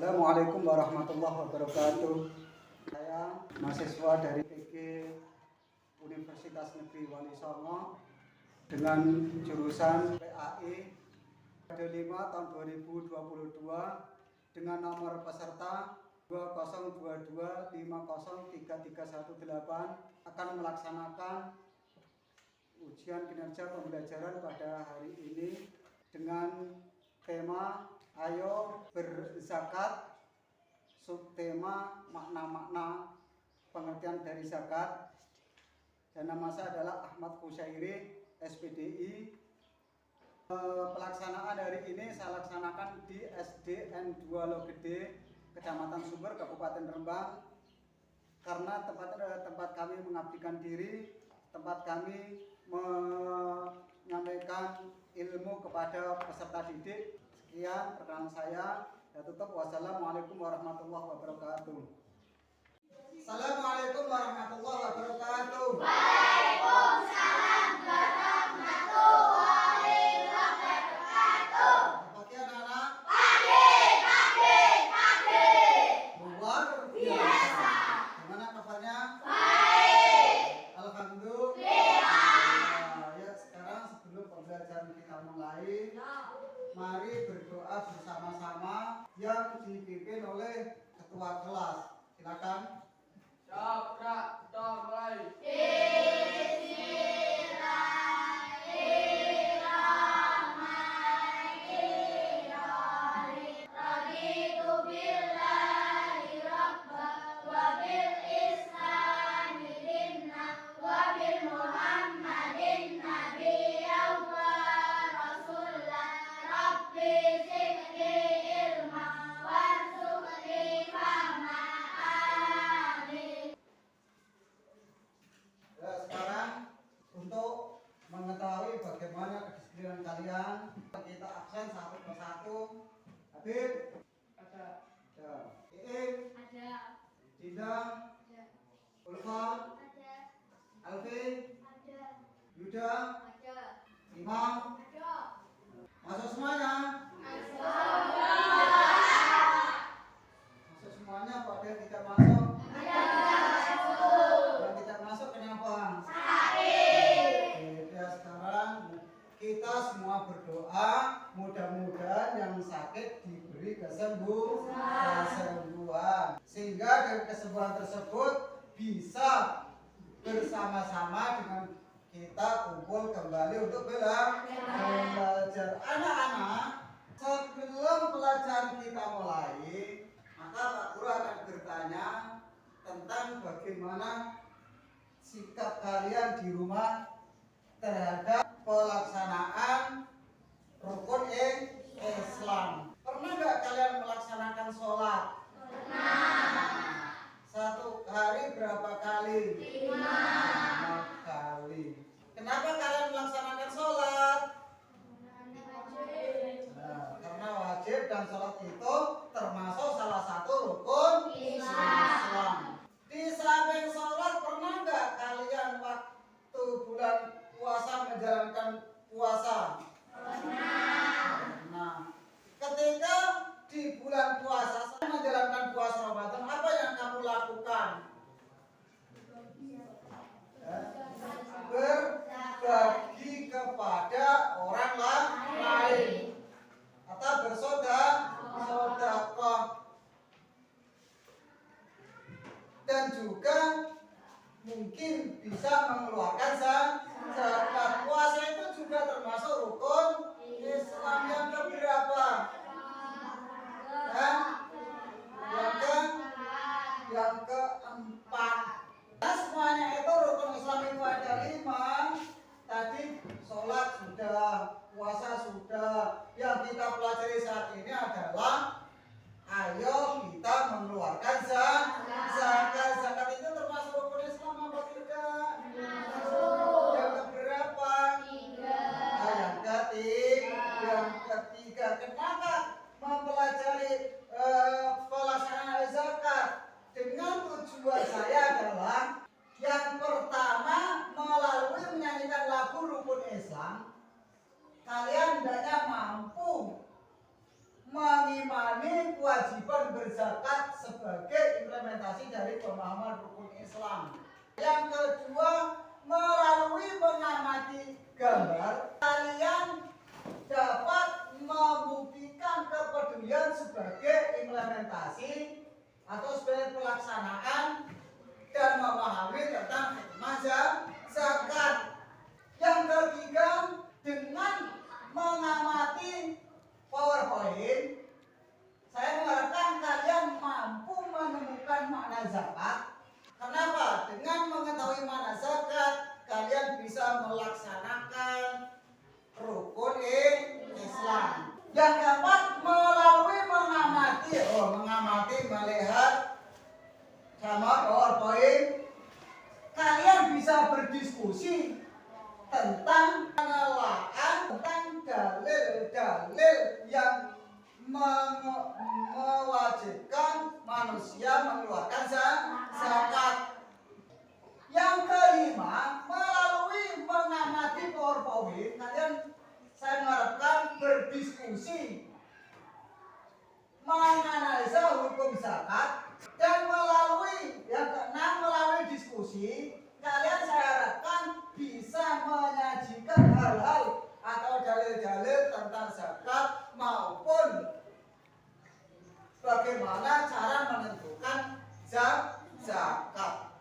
Assalamualaikum warahmatullahi wabarakatuh. Saya mahasiswa dari PG Universitas Negeri Wali Songo dengan jurusan PAI kode 5 tahun 2022 dengan nomor peserta 2022503318 akan melaksanakan ujian kinerja pembelajaran pada hari ini dengan tema Ayo Berzakat, subtema makna-makna pengertian dari zakat. Dan nama saya adalah Ahmad Husairi, SPDI. Pelaksanaan hari ini saya laksanakan di SDN 2 Logede, Kecamatan Sumber, Kabupaten Rembang. Karena tempat kami mengabdikan diri, tempat kami menyampaikan ilmu kepada peserta didik. Sekian perkenalan saya. Ya, tutup. Wassalamualaikum warahmatullahi wabarakatuh. Assalamualaikum warahmatullahi wabarakatuh. Waalaikumsalam warahmatullahi wabarakatuh. Pagi anak-anak. Pagi. Luar Biasa. Gimana kabarnya? Baik. Alhamdulillah. Ya, sekarang sebelum pembelajaran kita mulai, mari berdoa bersama-sama yang dipimpin oleh ketua kelas. Silakan. Kita mulai. Bismillahirrahmanirrahim. Raditu billahi rabba wa bil islami dinna wa bil muhammadin nabiyyan wa rasulan. Rabbi zidni ilma warzuqni fahma. Amin. Ya, sekarang untuk mengetahui bagaimana kedisiplinan kalian, kita absen satu persatu. Habib, Ada. ya. Iing, Ada. Dinda, Ada. Ulfa, Ada. Alfi, Ada. Yuda, Ada. Imam. Ada. Masuk semuanya. Masuk. Masuk semuanya. Kok ada yang tidak masuk? Masuk. Yang tidak masuk kenapa? Sakit. Ya, sekarang kita semua berdoa mudah-mudahan yang sakit diberi kesembuhan, sehingga dari kesembuhan tersebut bisa bersama-sama dengan kita kumpul kembali untuk belajar. Anak-anak, sebelum pelajaran kita mulai, maka Pak Guru akan bertanya tentang bagaimana sikap kalian di rumah terhadap pelaksanaan rukun Islam. Pernah nggak kalian melaksanakan sholat? Pernah. Satu hari berapa kali? 5 kali. Kenapa kalian melaksanakan sholat? Nah, karena wajib dan sholat itu termasuk salah satu rukun Islam. Di samping sholat, pernah nggak kalian waktu bulan puasa menjalankan puasa? Nah, ketika di bulan puasa saya menjalankan puasa Ramadan, apa yang kamu lakukan? Berbagi kepada orang lain atau bersedekah, dan juga mungkin bisa mengeluarkan zakat. Puasa itu juga termasuk rukun Islam yang keberapa? Yang keempat. Nah, semuanya itu rukun Islam itu ada 5. Tadi sholat sudah, puasa sudah. Yang kita pelajari saat ini adalah ayo kita mengeluarkan zakat. Zakat itu termasuk rukun Islam apa tidak? Yang keberapa? 3. Yang ketiga. Kenapa zakat sebagai implementasi dari pemahaman rukun Islam. Yang kedua, melalui mengamati gambar, kalian dapat membuktikan kepedulian sebagai implementasi atau sebagai pelaksanaan dan memahami tentang hikmah zakat. Yang ketiga, dengan mengamati PowerPoint, saya mengharapkan kalian mampu menemukan makna zakat. Kenapa? Dengan mengetahui makna zakat, kalian bisa melaksanakan rukun Islam. Yang keempat, melalui mengamati melihat sama PowerPoint, kalian bisa berdiskusi tentang pengelolaan, tentang dalil-dalil yang mewajibkan manusia mengeluarkan zakat. Yang kelima, melalui mengamati PowerPoint, saya mengharapkan berdiskusi, menganalisa hukum zakat, dan yang keenam, melalui diskusi, kalian saya harapkan bisa menyajikan hal-hal atau dalil-dalil tentang zakat maupun bagaimana cara menentukan zakat.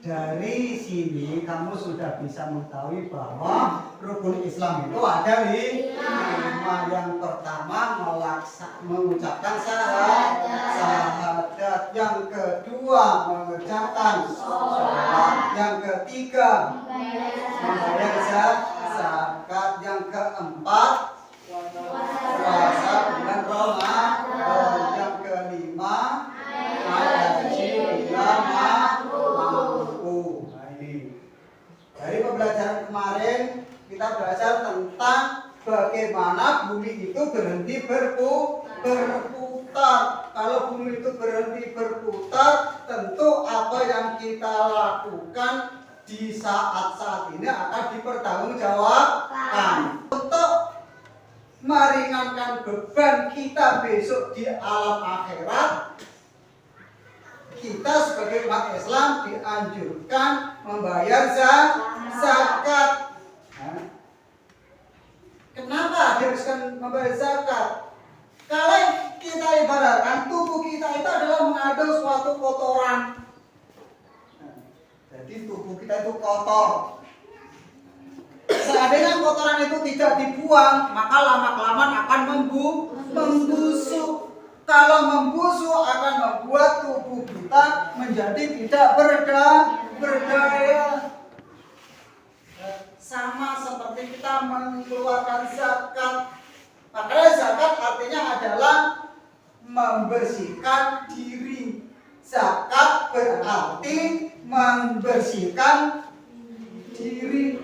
Dari sini kamu sudah bisa mengetahui bahwa rukun Islam itu ada lima. Yang pertama mengucapkan syahadat. Yang kedua mengerjakan sholat. Yang ketiga membayar zakat. Yang keempat puasa bulan Ramadan. Yang kelima haji bila mampu. Dari pembelajaran kemarin kita belajar tentang bagaimana bumi itu berhenti berputar. Kalau bumi itu berhenti berputar, tentu apa yang kita lakukan di saat ini akan dipertanggungjawabkan. Untuk meringankan beban kita besok di alam akhirat, kita sebagai umat Islam dianjurkan membayar zakat. Kenapa diharuskan membayar zakat? Kalau kita ibaratkan tubuh kita itu adalah mengandung suatu kotoran. Jadi tubuh kita itu kotor. Seandainya kotoran itu tidak dibuang, maka lama-kelamaan akan membusuk. Kalau membusuk akan membuat tubuh kita menjadi tidak berdaya. Sama seperti kita mengeluarkan zakat. Makanya zakat artinya ada membersihkan diri. Zakat berarti membersihkan diri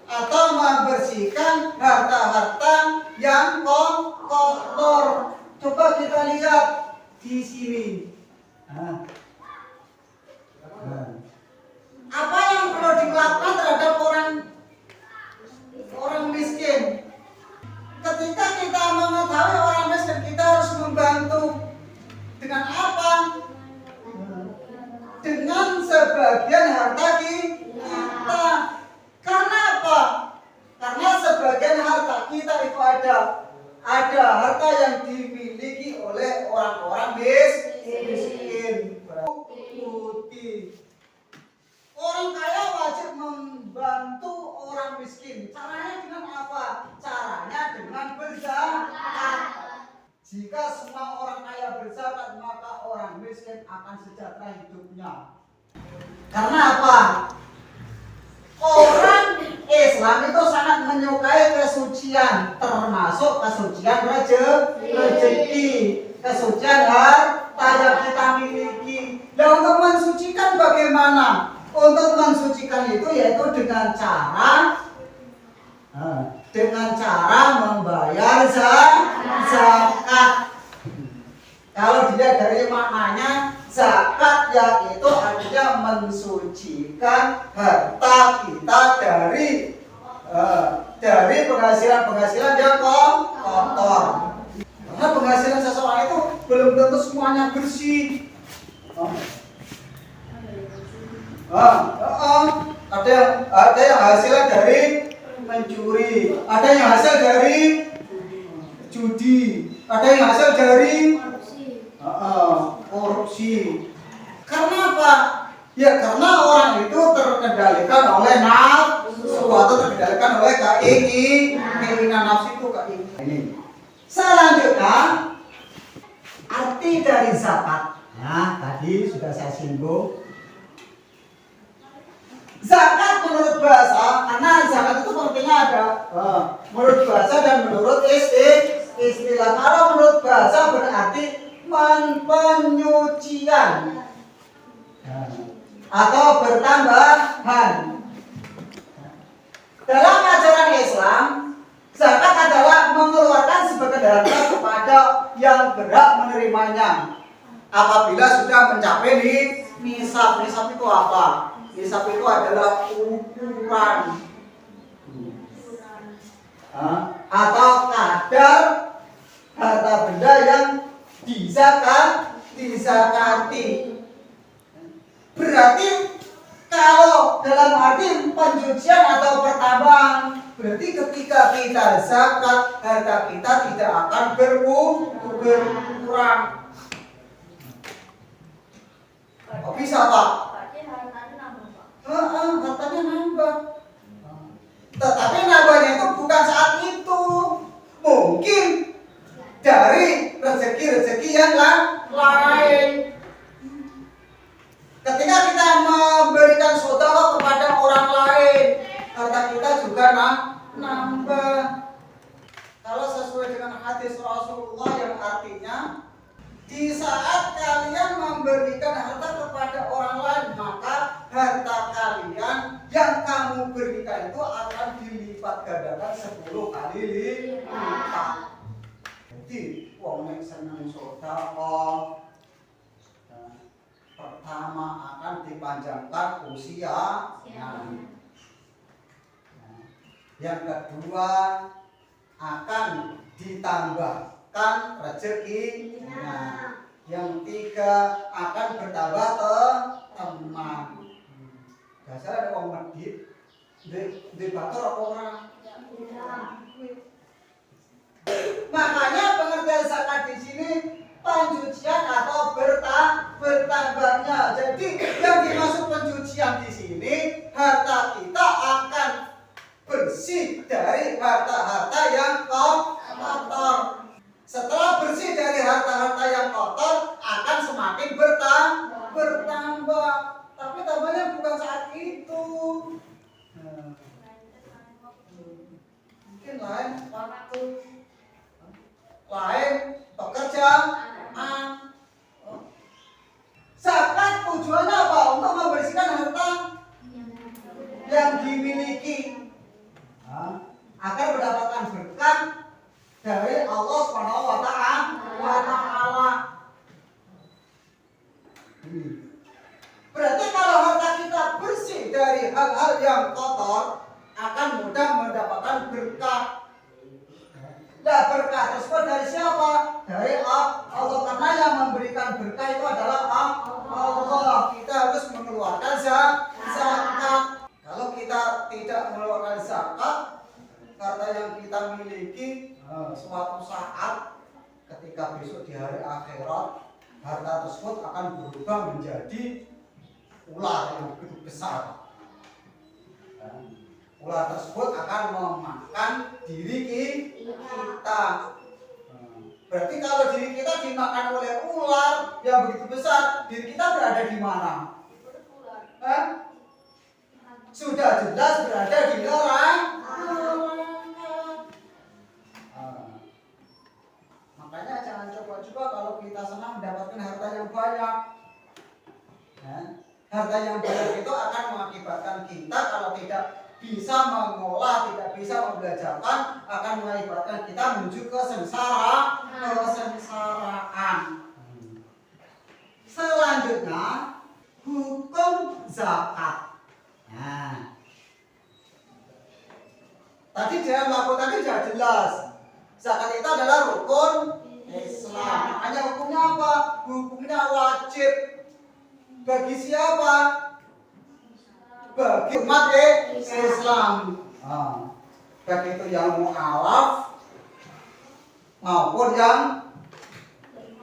atau membersihkan harta-harta yang kotor. Coba kita lihat di sini. Nah. Apa yang perlu dilakukan terhadap orang miskin? Ketika kita mengetahui orang miskin, kita harus membantu. Dengan apa? Dengan sebagian harta kita. Karena apa? Karena sebagian harta kita itu ada harta yang dimiliki oleh orang-orang miskin. Putih. Orang kaya wajib membantu orang miskin. Caranya dengan apa? Caranya dengan berzakat. Jika semua orang kaya berzakat, maka orang miskin akan sejahtera hidupnya. Karena apa? Orang Islam itu sangat menyukai kesucian, termasuk kesucian rezeki, kesucian harta yang kita miliki. Nah, untuk mensucikan bagaimana? Untuk mensucikan itu yaitu dengan cara membayar zakat. Kalau dilihat dari maknanya, zakat yaitu artinya mensucikan harta kita dari penghasilan yang kotor. Karena penghasilan seseorang itu belum tentu semuanya bersih. Ada yang hasilnya dari mencuri, ada yang hasil dari judi, ada yang hasil dari korupsi. Karena apa? Ya karena orang itu terkendalikan oleh nafsu atau terkendalikan oleh keinginan nafsu itu keinginan. Selanjutnya arti dari zakat. Nah, tadi sudah saya singgung. Zakat menurut bahasa, karena zakat itu pentingnya ada menurut bahasa dan menurut istilah. Kalau menurut bahasa berarti penyucian atau bertambahan. Dalam ajaran Islam, zakat adalah mengeluarkan sebagian harta kepada yang berhak menerimanya apabila sudah mencapai nisab. Nisab itu apa? Nisab itu adalah ukuran atau kadar harta benda yang disakati. Berarti kalau dalam arti pencucian atau pertambahan, berarti ketika kita zakat, harta kita tidak akan berkurang. Oh, bisa Pak? Hartanya nambah. Tetapi nambahnya itu bukan saat itu. Mungkin dari rezeki-rezeki yang lain. Ketika kita memberikan sedekah kepada orang lain, harta kita juga nambah. Kalau sesuai dengan hadis Rasulullah yang artinya, di saat kalian memberikan harta kepada orang lain, maka harta kalian yang kamu berikan itu akan dilipat gandakan 10 kali lipat. Jadi, wong yang senang sedekah pertama akan dipanjangkan usia. Yang kedua akan ditambahkan rezekinya. Yang tiga akan bertambah teman. Dasar ada wong medit, di batur apa orang? Makanya pengertian zakat di sini pencucian atau bertambahnya. Jadi yang dimaksud pencucian di sini, harta kita akan bersih dari harta-harta yang kotor. Setelah bersih dari harta-harta yang kotor, akan semakin bertambah. Tapi tambahnya bukan saat itu. Mungkin lain waktu, lain pekerjaan. ketika besok di hari akhirat harta tersebut akan berubah menjadi ular yang begitu besar. Ular tersebut akan memakan diri kita. Berarti kalau diri kita dimakan oleh ular yang begitu besar, diri kita berada di mana? Sudah jelas berada di neraka. Makanya jangan coba-coba kalau kita senang mendapatkan harta yang banyak. Harta yang banyak itu akan mengakibatkan kita kalau tidak bisa mengolah, tidak bisa membelajarkan, akan mengakibatkan kita menuju kesengsaraan. Selanjutnya, hukum zakat. Nah, tadi dalam laku tadi sudah jelas. Zakat itu adalah rukun Islam. Makanya hukumnya apa? Hukumnya wajib. Bagi siapa? Bagi umat Islam. Baik itu yang mu'alaf maupun yang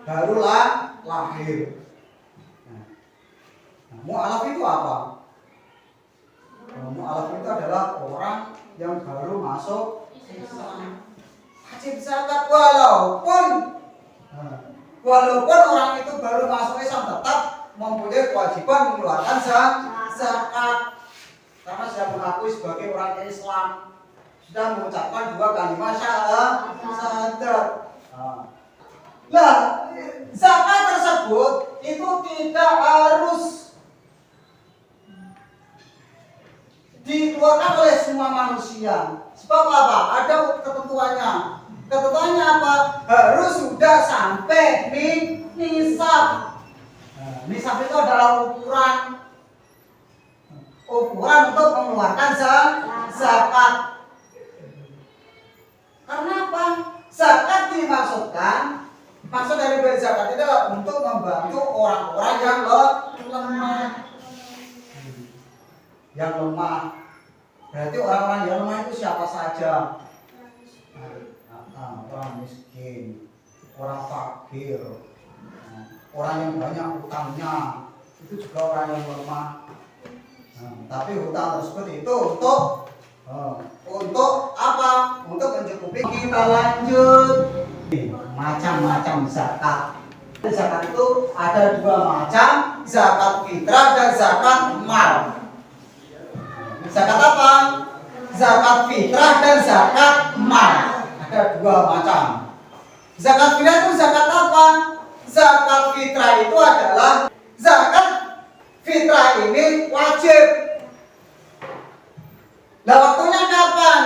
baru lahir. Mu'alaf itu apa? Mu'alaf itu adalah orang yang baru masuk Islam. Wajib zakat walaupun orang itu baru masuk Islam tetap mempunyai kewajiban mengeluarkan zakat karena sudah mengakui sebagai orang Islam, sudah mengucapkan 2 kalimat syahadat. Nah, zakat tersebut itu tidak harus dikeluarkan oleh semua manusia. Sebab apa? Ada ketentuannya. Ketentuannya apa? Harus sudah sampai nisab. Nisab itu adalah ukuran untuk mengeluarkan zakat. Karena apa? Zakat dimaksudkan, maksud dari zakat itu adalah untuk membantu orang-orang yang lemah. Yang lemah. Berarti orang-orang yang lemah itu siapa saja? Orang miskin, orang fakir, orang yang banyak utangnya, itu juga orang yang lemah. Tapi hutang tersebut itu untuk apa? Untuk mencukupi. Kita lanjut. Macam-macam zakat. Zakat itu ada 2 macam, zakat fitrah dan zakat mal. Zakat apa? Zakat fitrah dan zakat mal. Ada 2 macam. Zakat fitrah itu zakat apa? Zakat fitrah itu adalah zakat fitrah ini wajib. Nah, waktunya kapan?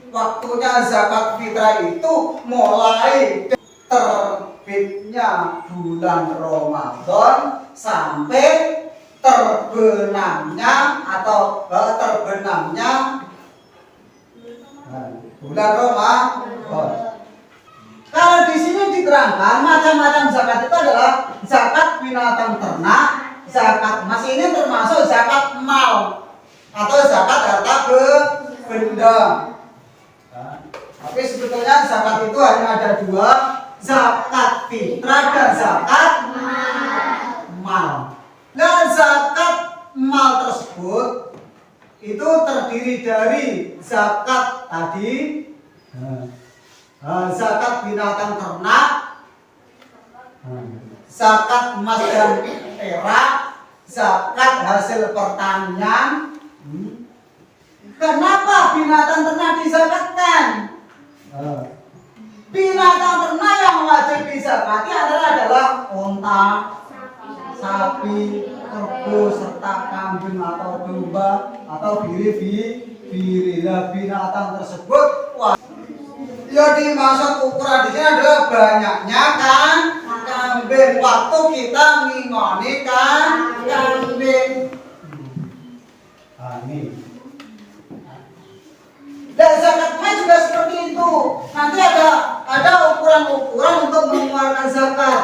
Waktunya zakat fitrah itu mulai terbitnya bulan Ramadan sampai terbenamnya bulan Ramadan. Kalau di sini diterangkan macam-macam zakat itu adalah zakat binatang ternak, zakat emas ini termasuk zakat mal atau zakat harta benda. Tapi sebetulnya zakat itu hanya ada 2, zakat fitrah dan zakat mal. Nah, zakat mal tersebut itu terdiri dari zakat tadi, zakat binatang ternak, zakat emas dan perak, zakat hasil pertanian. Kenapa binatang ternak dizakatkan? Binatang ternak yang wajib dizakati adalah unta, sapi, kerbau, serta kambing atau domba atau biri. Binatang tersebut ya dimaksud ukuran di sini adalah banyaknya kan kambing. Waktu kita ngingoni kan kambing. Ini. Dan zakat mal juga seperti itu. Nanti ada ukuran-ukuran untuk mengeluarkan zakat.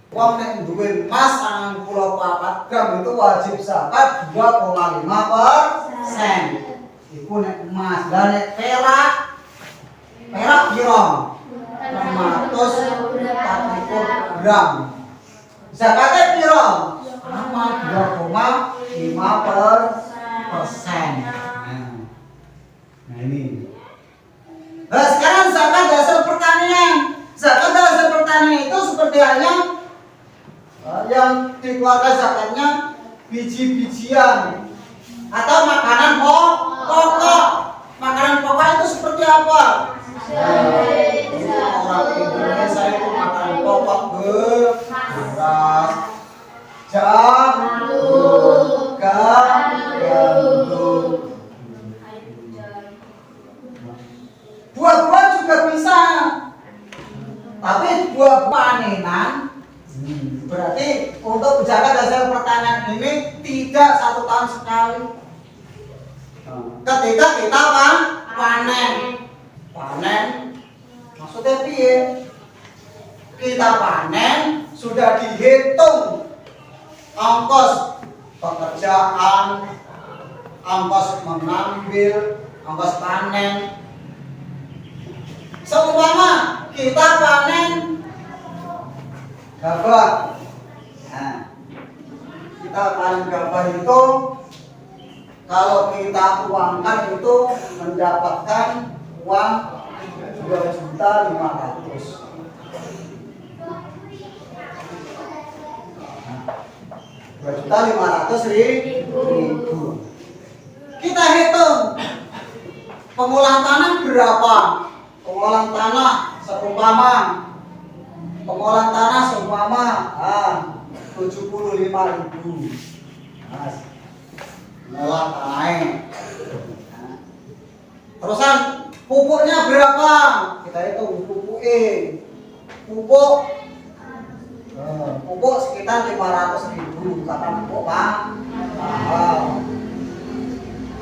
Wong nek duwe emas 94 gram itu wajib zakat 2,5%. Iku nek emas, dan nek perak Perak piro? 640 gram. Zakatnya piro? Sama 2,5%. Nah ini. Nah sekarang zakat dasar pertanian. Zakat dasar pertanian itu seperti halnya yang dikeluarkan zakatnya biji-bijian atau makanan pokok. Makanan pokok itu seperti apa? Orang Indonesia itu makanan pokok beras, jagung, gandum. Buah-buah juga bisa, tapi buah panenan. Berarti untuk menjaga dasar pertanian ini tidak 1 tahun sekali. Ketika kita panen maksudnya piye? Kita panen sudah dihitung ongkos pekerjaan, ongkos mengambil, ongkos panen. Seumpama kita panen gabah, nah, kita panen gabah itu kalau kita uangkan itu mendapatkan uang 2.500.000. 2.500.000. Kita hitung pengolahan tanah berapa? Pengolahan tanah seumpama 75.000. Ngolah tanahnya. Terusan pupuknya berapa? Kita hitung pupuknya. Pupuk sekitar 500.000 karena pupuk mahal.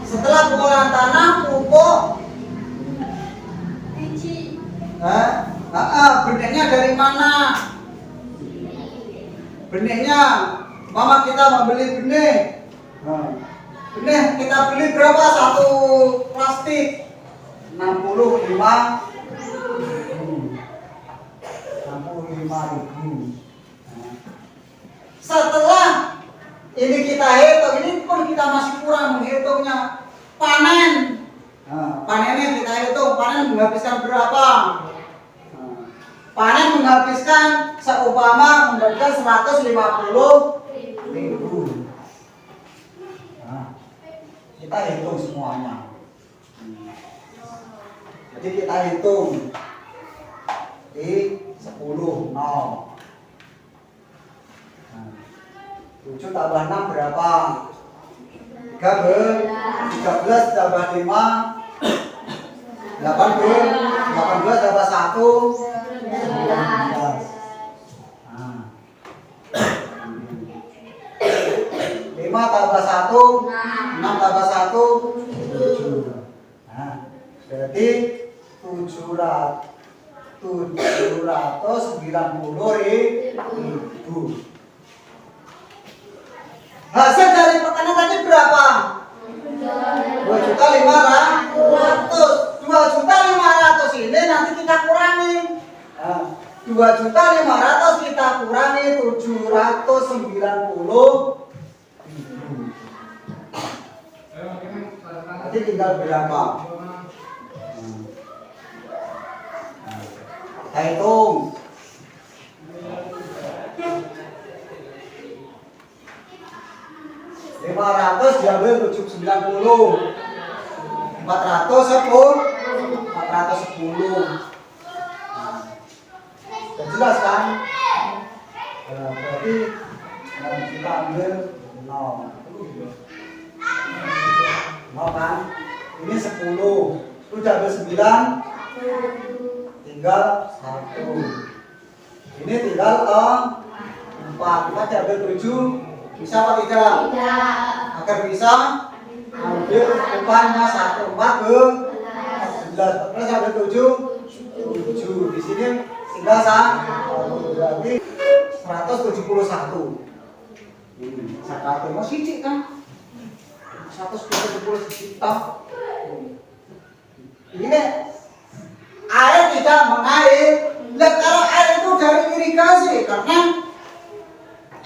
Setelah pengolahan tanah, pupuk benihnya dari mana? Benihnya, mama kita membeli benih. Benih kita beli berapa satu plastik? 65.000. Setelah ini kita hitung, ini pun kita masih kurang menghitungnya. Panen, panennya kita hitung, panen menghabiskan berapa? Panen menghabiskan seumpama menghabiskan 150.000. Kita hitung semuanya. Jadi kita hitung di 10 0. 7 tambah 6 berapa? 13 tambah 5 18 tambah 1 19. 5 tambah 1 6 tambah 1 7. Nah, berarti 790.000. Hasil dari pertanian tadi berapa? 2.500.000. 2.500.000 ini nanti kita kurangi. 2.500.000 kita kurangi 790.000. Nanti tinggal berapa? Kita hitung. 500 diambil 790. 410. Sudah jelas kan? Berarti kita ambil 0. 0 kan? Ini 10. Sudah ambil 9. Tinggal 1. Ini tinggal 4. Kita diambil 7. Bisa apa tidak? Tidak. Agar bisa ambil upahnya 1 4 11 plus ambil 7. Di sini tinggal 1. Berarti 171. Zakat mau sithik kan? 170 juta. Ini air tidak mengalir. Nah, kalau air itu dari irigasi, karena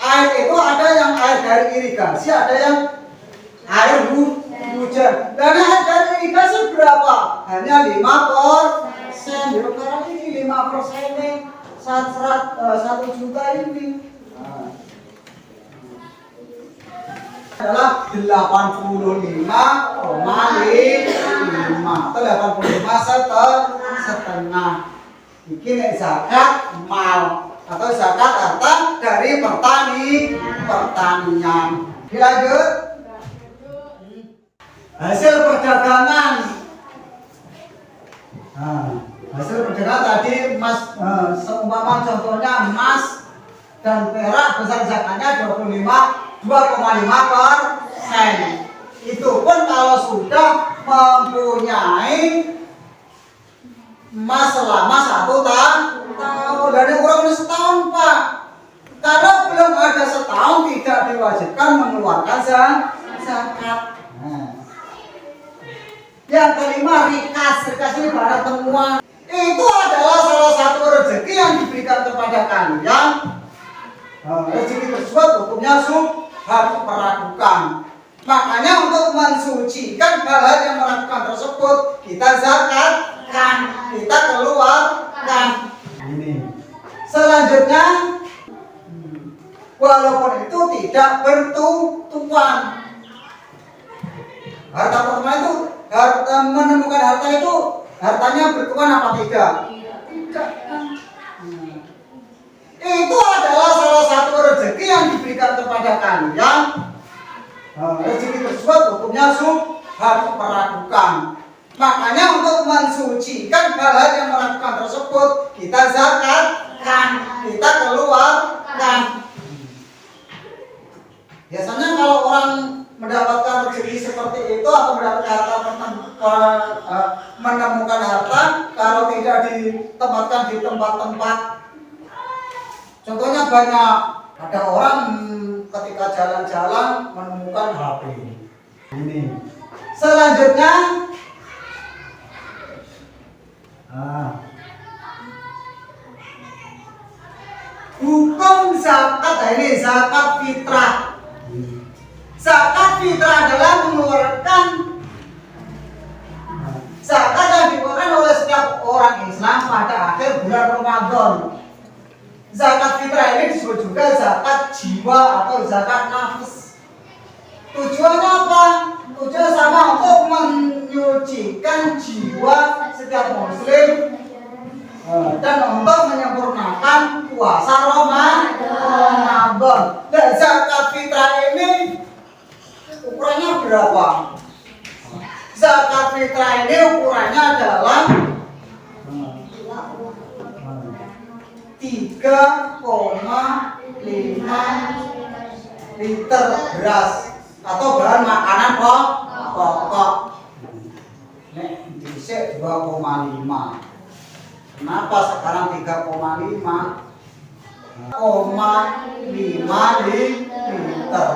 air itu ada yang air dari irigasi, ada yang air hujan. Dan air dari irigasi berapa? Hanya 5%. Ya, sekarang ini 5% nih 1 juta ini. Adalah 85,5 atau 85 setengah. Ini nek zakat mal atau zakat harta dari pertanian. Dilanjut. Hasil perdagangan. Hasil perdagangan tadi emas, seumpama contohnya emas dan perak besar zakatnya 2,5%. Itu pun kalau sudah mempunyai emas selama 1 tahun. Dari orang setahun, Pak. Kalau belum ada setahun tidak diwajibkan mengeluarkan zakat. Yang kelima, rikas ini barang temuan. Itu adalah salah satu rezeki yang diberikan kepada kalian. Rezeki tersebut hukumnya harus meragukan. Makanya untuk mensucikan hal-hal yang meragukan tersebut, kita zakatkan, kita keluarkan. Ini. Selanjutnya, walaupun itu tidak bertuan. Harta pertemuan itu, menemukan harta itu, hartanya bertuan apa tidak? Tidak. Itu adalah salah satu rezeki yang diberikan kepada kalian. Rezeki tersebut hukumnya harus meragukan. Makanya untuk mensucikan hal-hal yang meragukan tersebut, kita zakatkan, kita keluarkan. Biasanya kalau orang mendapatkan rezeki seperti itu atau mendapatkan harta, menemukan harta, kalau tidak ditempatkan di tempat-tempat, contohnya banyak, ada orang ketika jalan-jalan menemukan HP. Ini. Selanjutnya, hukum zakat, ini zakat fitrah. Zakat fitrah adalah mengeluarkan zakat yang dikeluarkan oleh setiap orang Islam pada akhir bulan Ramadan. Zakat fitrah ini disebut juga zakat jiwa atau zakat nafs. Tujuannya apa? Tujuannya sama, untuk menyucikan jiwa setiap muslim dan untuk menyempurnakan puasa Ramadan. Dan zakat fitrah ini ukurannya berapa? Zakat fitrah ini ukurannya adalah 3,5 liter beras atau bahan makanan pokok. Nek dhisik 2,5. Kenapa sekarang 3,5? 0,5 liter.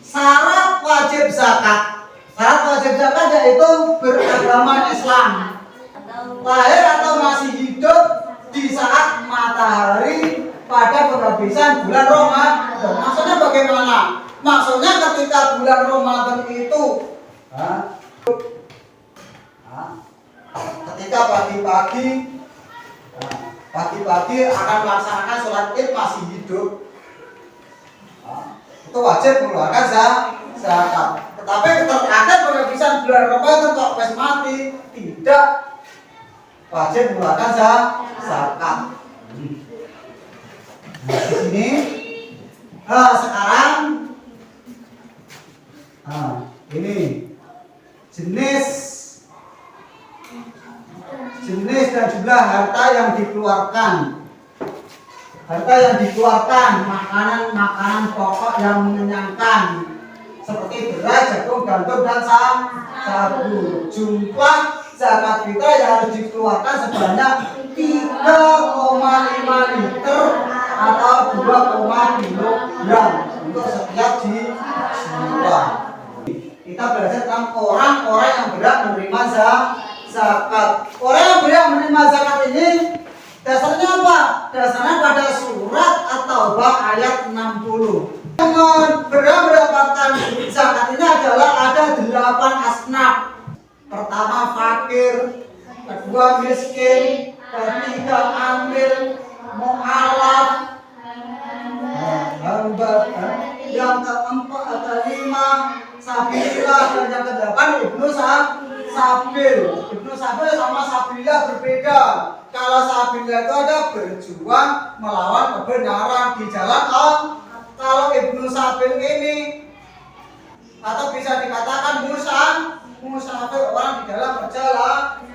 Syarat wajib zakat. Syarat wajib zakat yaitu beragama Islam, lahir atau masih hidup di saat matahari pada penghabisan bulan Ramadan. Maksudnya bagaimana? Maksudnya ketika bulan Ramadan itu, ketika pagi-pagi akan melaksanakan sholat Id masih hidup, itu wajib mengeluarkan zakat. Tetapi terakhir penghabisan bulan Ramadan kok pas mati, tidak wajib mengeluarkan zakat. Di sini, sekarang, ini jenis dan jumlah harta yang dikeluarkan. Harta yang dikeluarkan, makanan pokok yang mengenyangkan seperti beras, jagung, gandum, dan sagu. Jumlah zakat fitrah yang harus dikeluarkan sebanyak 3,5 liter atau 2 kilogram untuk setiap jiwa. Kita belajar tentang orang-orang yang berhak menerima zakat. Orang yang berhak menerima zakat ini dasarnya apa? Dasarnya pada surat At-Taubah ayat 60. Yang berhak mendapatkan zakat ini adalah ada 8 asnaf. Pertama fakir, kedua miskin, ketiga amil, mu'alaf, hamba, yang keempat kelima sabilillah, dan yang kedelapan ibnu sabil. Ibnu sabil sama sabilillah berbeda. Kalau sabilillah itu ada berjuang melawan kebenaran di jalan Allah. Kalau ibnu sabil ini atau bisa dikatakan musafir, orang di dalam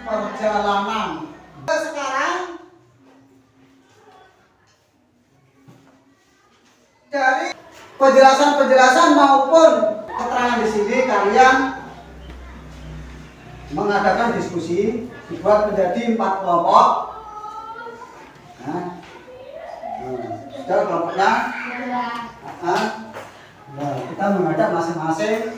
perjalanan. Sekarang dari penjelasan maupun keterangan di sini kalian mengadakan diskusi, dibuat menjadi 4 kelompok. Sudah kelompoknya? Nah, kita menghadap masing-masing.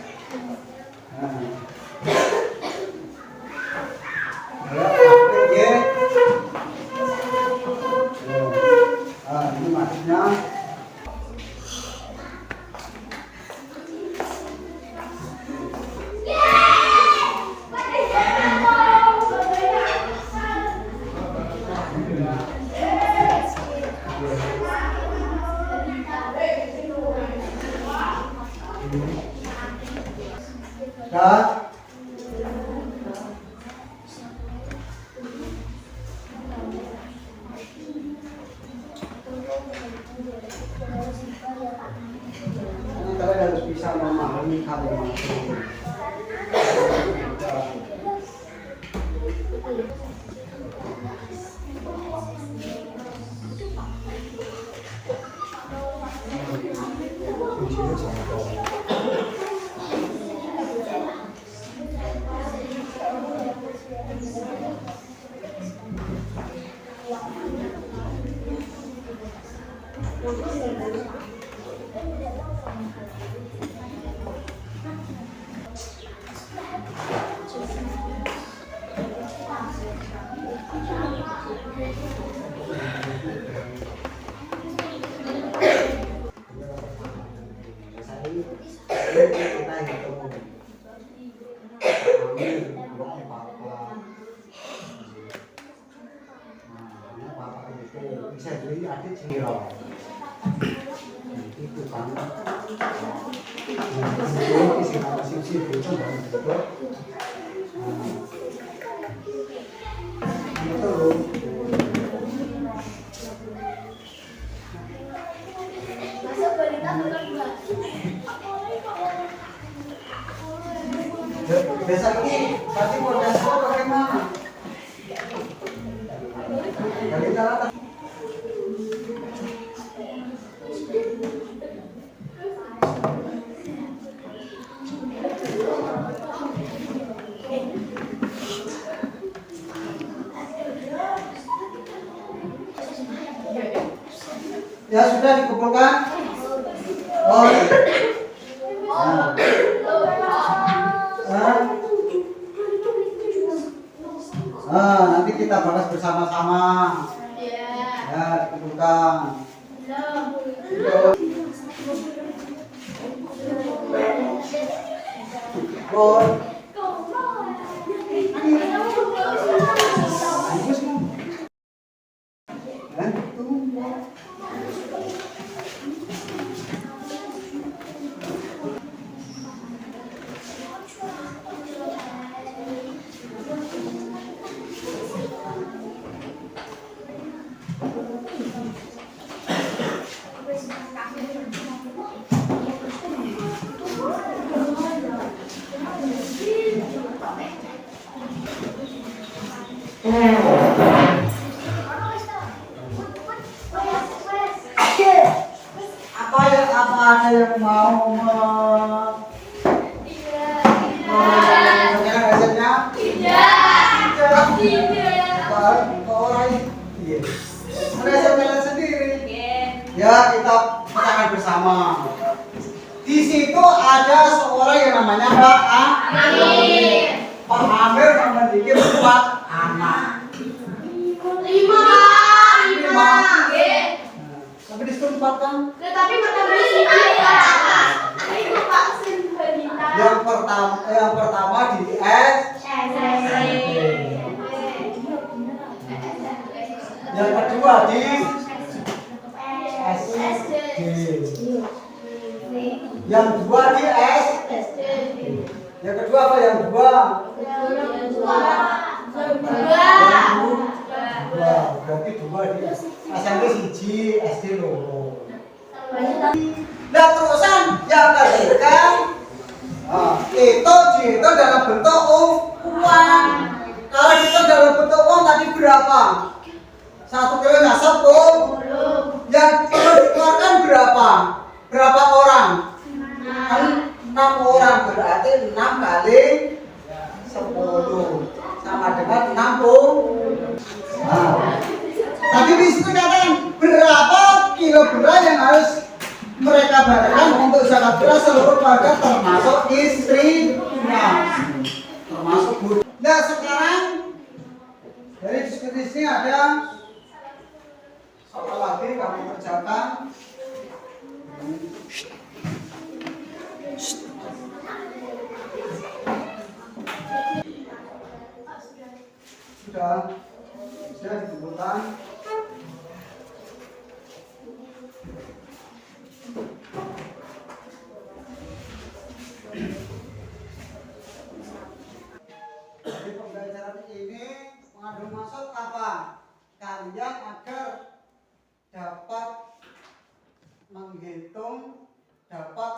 Ini maksudnya. Dan kalian harus bisa memahami kalimat ini. Kita hitung Bapak itu bisa beli adik siro itu kan isi nama sisi itu betul Masuk balita bukan buat. besok ini berarti modal semua bagaimana? Dari cara ya sudah dikumpulkan. Oh. Nanti kita bahas bersama-sama. Ya, dikumpulkan. Apa ada yang mau menanyakan hasilnya? Tidak. Orang iya. Hasil kalian sendiri. Ya kita petakan bersama. Di situ ada seorang yang namanya Pak Amir. Pak Amir memiliki 4 anak. 5. Tapi disebut 4 kan? Tetapi pertama sini itu Pak Balita. Yang pertama di yang kedua di SD. Yang kedua di yang kedua apa yang kedua? Berarti 2 di SMP 1, SD loro. Nah terusan yang ketiga itu dihitung dalam bentuk uang. Kalau dihitung dalam bentuk uang tadi berapa? 1 kilo nya 10. Yang perlu dikeluarkan berapa? Berapa orang? 6 orang, berarti 6 kali 10 sama dengan 60. Tadi di situ katakan berapa kilo beras yang harus mereka bayarkan untuk zakat beras seluruh keluarga termasuk istrinya, termasuk bu. Nah sekarang dari diskusi ini ada soal lagi kami kerjakan. Sudah ditentukan. Jadi pembelajaran ini mengandung maksud apa? Kalian agar dapat menghitung, dapat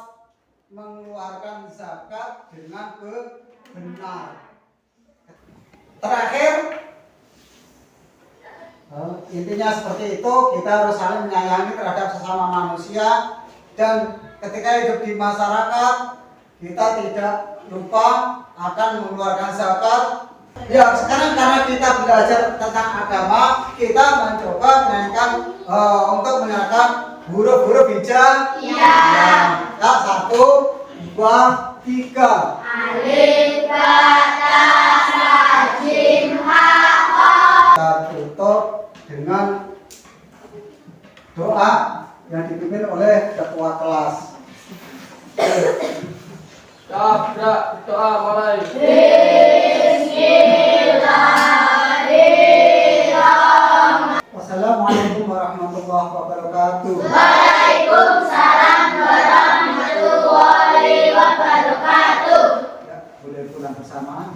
mengeluarkan zakat dengan benar. Terakhir, intinya seperti itu, kita harus saling menyayangi terhadap sesama manusia, dan ketika hidup di masyarakat kita tidak lupa akan mengeluarkan zakat. Ya sekarang karena kita belajar tentang agama, kita mencoba untuk menyatakan huruf-huruf hijab. Ya, 1, 2, 3. Alif, ba, ta, sa, jim, ha, ha. Kita tutup dengan doa yang dipimpin oleh ketua kelas. Doa mulai. Bismillahirrahmanirrahim. Wassalamualaikum warahmatullahi wabarakatuh. Waalaikumsalam warahmatullahi wabarakatuh. Ya, boleh pulang bersama.